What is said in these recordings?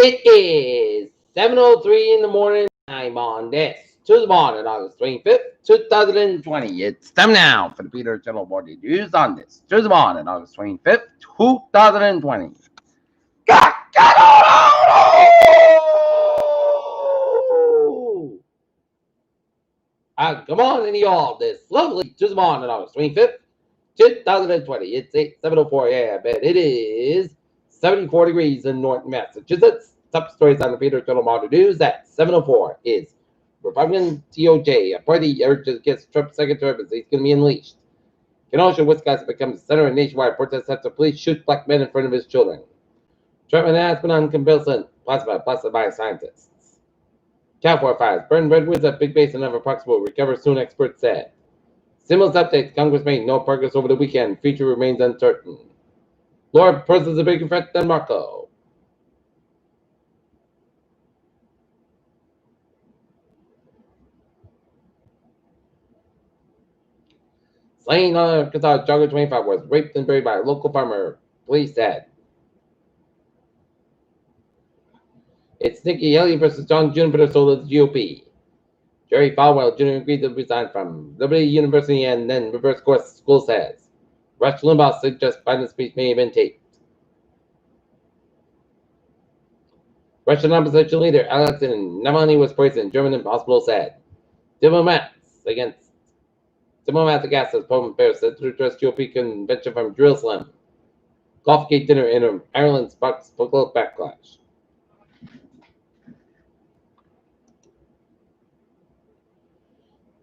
It is 7:03 in the morning. I'm on this Tuesday morning, August 25th, 2020. It's time now for the Peter Channel Morning News on this Tuesday morning, August 25th, 2020. Good morning, y'all. This lovely Tuesday morning, August 25th, 2020. It's 7:04 a.m. and it is 74 degrees in Norton, Massachusetts. Top stories on the Peter Channel Morning News at 7:04 is Republican DOJ appointee urges against Trump Secretary but he's going to be unleashed. Kenosha, Wisconsin becomes the center of nationwide protests after police shoot black men in front of his children. Trump announcement on compulsion classified by scientists. California fires burn redwoods at Big Basin of approximately recover soon, experts said. Stimulus updates. Congress made no progress over the weekend. Future remains uncertain. Lord poses a bigger threat than Marco. Slain on Arkansas jogger 25 was raped and buried by a local farmer, police said. It's Nikki Haley versus John Juniper Soul of the GOP. Jerry Falwell Jr. agreed to resign from Liberty University and then reverse course, school says. Rush Limbaugh suggests Biden's speech may have been taped. Russian opposition leader Alexei Navalny was poisoned, German hospital said. Diplomats against Pope Bear said to address GOP convention from Jerusalem. Golfgate dinner in Ireland sparks political backlash.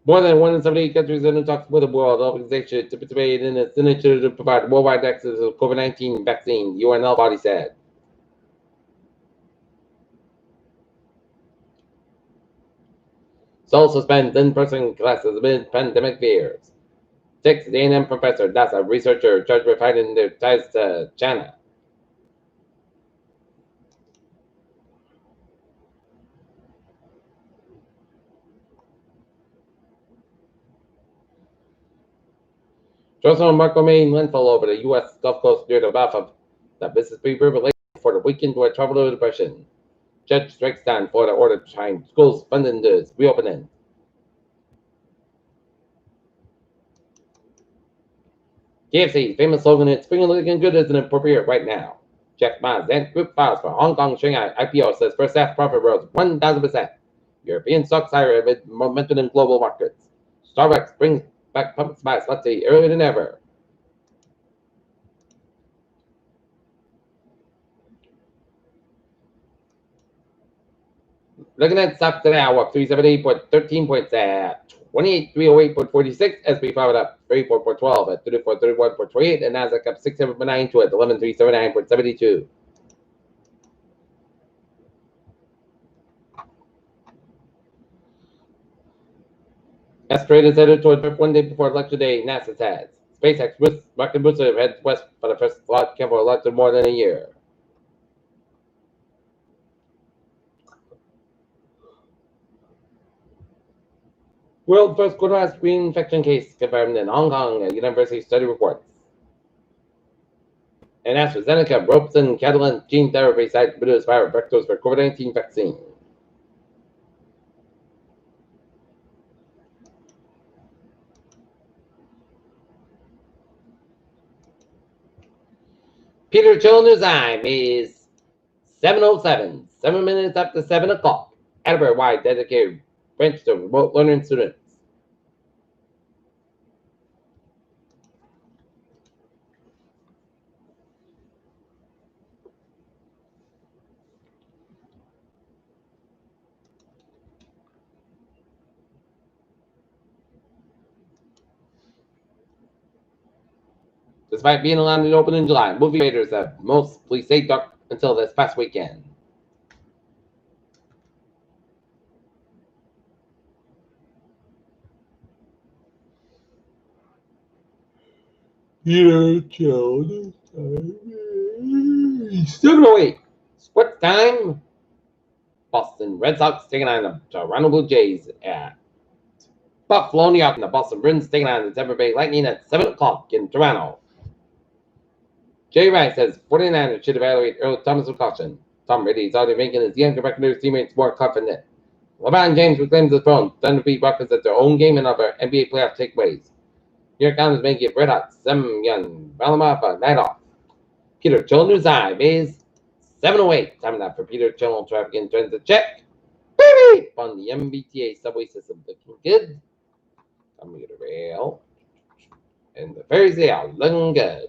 More than 178 countries in the talks with the World Organization to participate in its initiative to provide worldwide access to the COVID-19 vaccine, UN health body said. Seoul suspends in-person classes amid pandemic fears. Texas A&M professor, NASA researcher charged with hiding their ties to China. Joseph and Marco made landfall over the U.S. Gulf Coast near the mouth of the Mississippi River Lake for the weekend to a tropical depression. Judge strikes down Florida order behind schools funding the reopening. KFC's famous slogan, "It's spring looking good," isn't appropriate right now. Jack Ma's Ant Group files for Hong Kong Shanghai IPO says first half profit rose 1,000%. European stocks higher amid momentum in global markets. Starbucks brings back pumpkin spice latte earlier than ever. Looking at stocks today, I walk 378.13 points at 28,308.46. SP 5 up 34.12 at 3431.28, and Nasdaq up 67.92 at 11,379.72. As traders headed toward one day before election day, NASA says. SpaceX rocket booster heads west for the first launch camp for election more than a year. World first coronavirus reinfection case confirmed in Hong Kong, a university study reports. And AstraZeneca ropes in Catalan gene therapy site to produce viral vectors for COVID-19 vaccine. Peter Children's time is 7:07, 7 minutes after 7 o'clock. Edinburgh-wide dedicated branch to remote learning students. Despite being allowed to open in July, movie theaters have mostly stayed dark until this past weekend. Peter Children's time is 7:08. Sports time. Boston Red Sox taking on the Toronto Blue Jays at Buffalo, New York, and the Boston Bruins taking on the Tampa Bay Lightning at 7 o'clock in Toronto. Jay Rice says 49ers should evaluate Earl Thomas with caution. Tom Brady is already making his younger Buccaneers teammates more confident. LeBron James reclaims the throne. Thunder beat Buckets at their own game and other NBA playoff takeaways. Here comes making it red hot. Semyon Balamapa, night off. Peter Children's eye is 708. Time now for Peter Children traffic in transit check. Beep on the MBTA subway system. Looking good. I'm going to rail. And the ferries, they are looking good.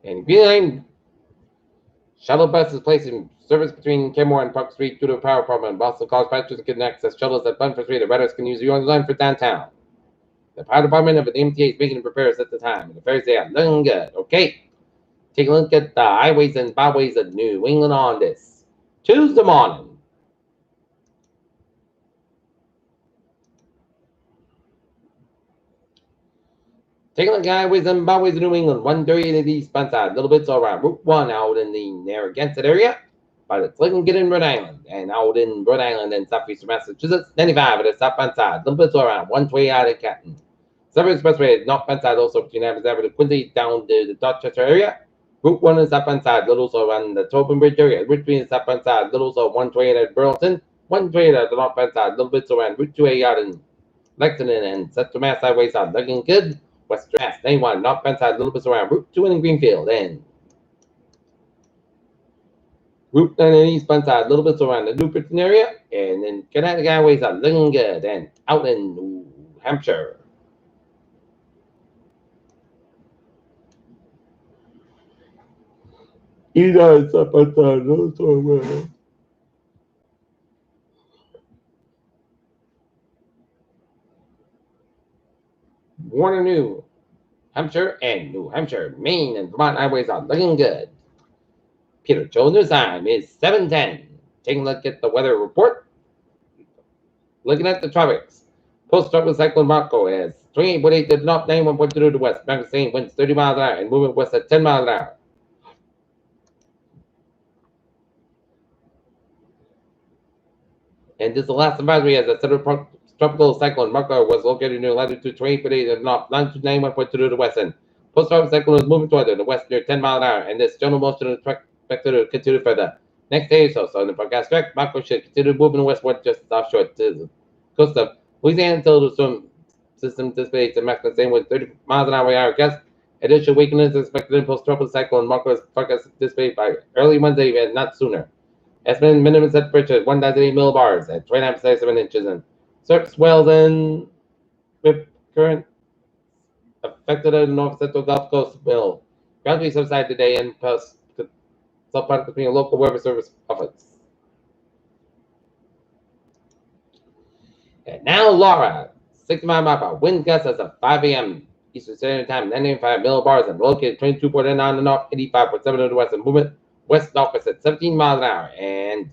And behind, shuttle bus is placing service between Kenmore and Park Street due to a power problem. Boston College passengers can access shuttles at Bunford Street. The riders can use the other line for downtown. The power department of the MTA is making repairs at the time. And the ferries, they are looking good. Okay. Take a look at the highways and byways of New England on this Tuesday morning. Take a look at highways and byways of New England. 138 at the eastbound side. Little bits around Route 1 out in the Narragansett area. But it's looking good in Rhode Island. And out in Rhode Island and southeastern Massachusetts. 95 at the southbound side. Little bits around 128 out at Canton. Suburban Expressway northbound side also between Evans Avenue to Quincy down to the Dorchester area. Route 1 is southbound side, little also around the Tobin Bridge area. Route 3 is southbound side, little also 128 at Burlington, 128 at the northbound side, little bits around Route 2A out in Lexington and Central Mass sideways are looking good. Western Mass, 91, northbound side, little bits around Route 2 in Greenfield, and Route 9 and eastbound side, little bits around the New Britain area, and then Connecticut highways are looking good, and out in New Hampshire. Either southbound side, also around Warner, New Hampshire, and New Hampshire, Maine, and Vermont highways are looking good. Peter Children's time is 7:10. Taking a look at the weather report. Looking at the tropics. Post-tropical cyclone Marco has 28.8 to the north, 91.2 to the west. Magazine winds 30 miles an hour and moving west at 10 miles an hour. And this is the last advisory as a central tropical cyclone Marco was located near latitude 28.8 to the north, longitude 91.2 to the west. And post-tropical cyclone is moving toward the west near 10 miles an hour. And this general motion is expected to continue for the next day or so. So in the forecast track, Marco should continue moving westward just offshore to the coast of Louisiana until the storm system dissipates and maximum same with 30 miles an hour gust. Additional weakness is expected in post-tropical cyclone Marco is forecast to dissipate by early Wednesday and not sooner. Estimated minimum temperature 1,008 millibars at 29.7 inches and surface swells and with current affected the north central Gulf Coast will gradually subside today and plus subpart between local weather service office. And now Laura, 60 mile per hour wind gusts as of 5 a.m. Eastern Standard Time, 95 millibars and located 22.9 on the north, 85.7 to the west, and movement west northwest at 17 miles an hour. And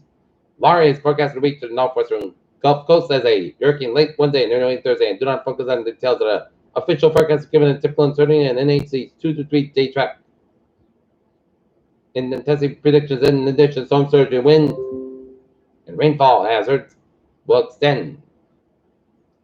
Laura is forecast to reach the northwestern Gulf Coast as a hurricane late Wednesday and early Thursday. And do not focus on the details of the official forecast given in typical uncertainty and NHC's 2 to 3 day track. In intensity predictions, in addition, storm surge and wind and rainfall hazards will extend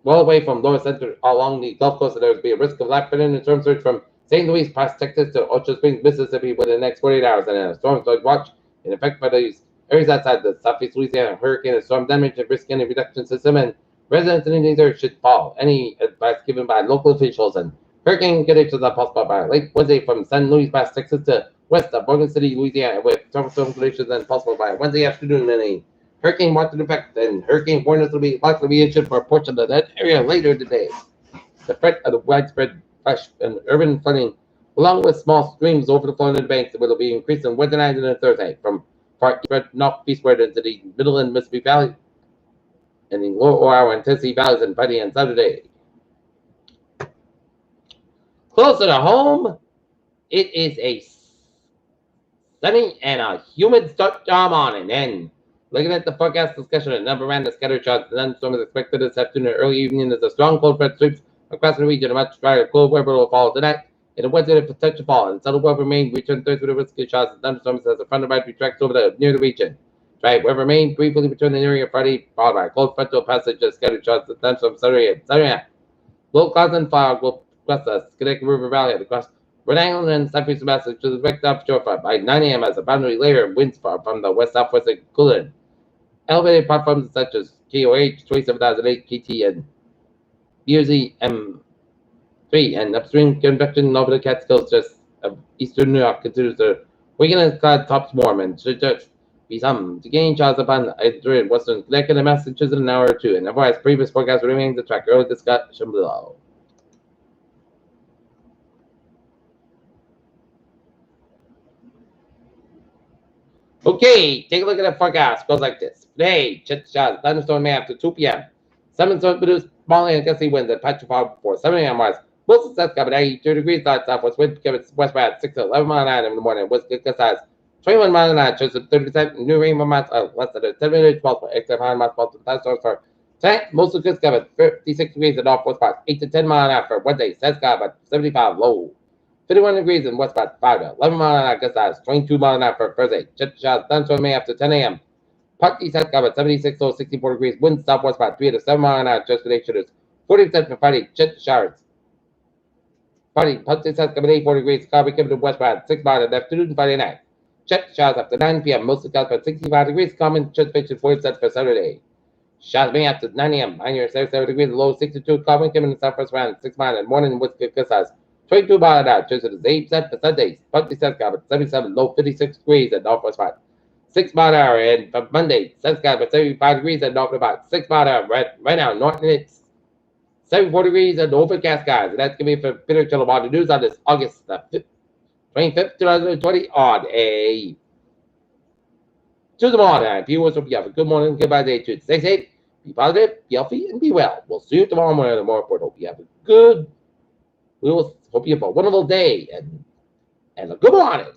well away from lower center along the Gulf Coast. So there will be a risk of life and storm surge from St. Louis past Texas to Ocho Springs, Mississippi within the next 48 hours. And a storm surge watch in effect by these areas outside the southeast Louisiana hurricane and storm damage and risk any reduction system. And residents in these areas should follow any advice given by local officials. And hurricane conditions are possible by late Wednesday from San Luis past Texas to west of Morgan City, Louisiana, with tropical conditions and possible by Wednesday afternoon and a hurricane watch in effect, and hurricane warnings will be likely to be issued for a portion of that area later today. The threat of the widespread flash and urban flooding, along with small streams overflowing the banks, will be increasing Wednesday night and Thursday from far northeastward into the middle and Mississippi Valley and the lower Ohio and Tennessee valleys and Friday and Saturday. Closer to home, it is a sunny and a humid start to our morning. And looking at the forecast discussion, a number of random scattered showers and thunderstorms is expected this afternoon or early evening as a strong cold front sweeps across the region. A much drier cold weather will follow tonight. In the Wednesday, the potential fall and settled weather remain. Return Thursday with the risk of showers and thunderstorms as the front of right retracts over the near the region. Dry weather remain briefly return the area Friday, followed by cold frontal passage of scattered showers and thunderstorms Saturday. Low clouds and fog will cross the Connecticut River Valley across Rhode Island and southeast Massachusetts west offshore by 9 a.m. as a boundary layer of winds from the west southwest included elevated platforms such as KOH 27008 KT and BUZ M3 and upstream convection over the Catskills just of eastern New York considers the Wiggins cloud tops warm and should just be some to gain shots upon during western Connecticut and Massachusetts in an hour or two, and otherwise previous forecast remains the track early discussion below. Okay, take a look at the forecast. Goes like this. Today, chit shots, thunderstorm may after 2 p.m. Some sun produce small and gusty winds at patch of fog before 7 a.m. wise. Most success covered 82 degrees north southwest wind given west bad 6 to 11 mile an hour in the morning. West good size 21 mile an hour, shows 30% new rain amounts of less than 10 minutes 12 except high amounts of thunderstorms for tonight. Most of good covered 56 degrees in northwest spots 8 to 10 mile an hour for Wednesday. Says covered 75 low. 51 degrees in west part 5 to 11 mile an hour, gust size 22 mile an hour for Thursday. Chit shots thunderstorm may after 10 a.m. Partly south covered 76 low 64 degrees. Wind southwest part 3 to 7 mile an hour. Just today shooters 40% for Friday. Chit showers. Friday, partly south covered 84 degrees. Cloudy coming to west part 6 mile in the afternoon Friday night. Chit showers after 9 p.m. Mostly clouds for 65 degrees. Common chit fiction 40% for Saturday. Showers may after 9 a.m. Minor 77 degrees. Low 62. Common coming in southwest around 6 mile in the morning with good size. 22 mile an hour, just as 8% for Sundays. Partly sun covered 77, low 56 degrees at northwest part. 6 mile an hour, and for Monday, sun covered 75 degrees at northwest part. 6 mile an hour, right now, north it's 74 degrees and overcast skies. And that's going to be for Peter Kilowatt News on this August the 25th, 2020 on a Tuesday morning. Viewers, hope you have a good morning, goodbye day too. Stay safe, be positive, be healthy, and be well. We'll see you tomorrow morning. And more important, hope you have a good. We will hope you have a wonderful day and a good morning.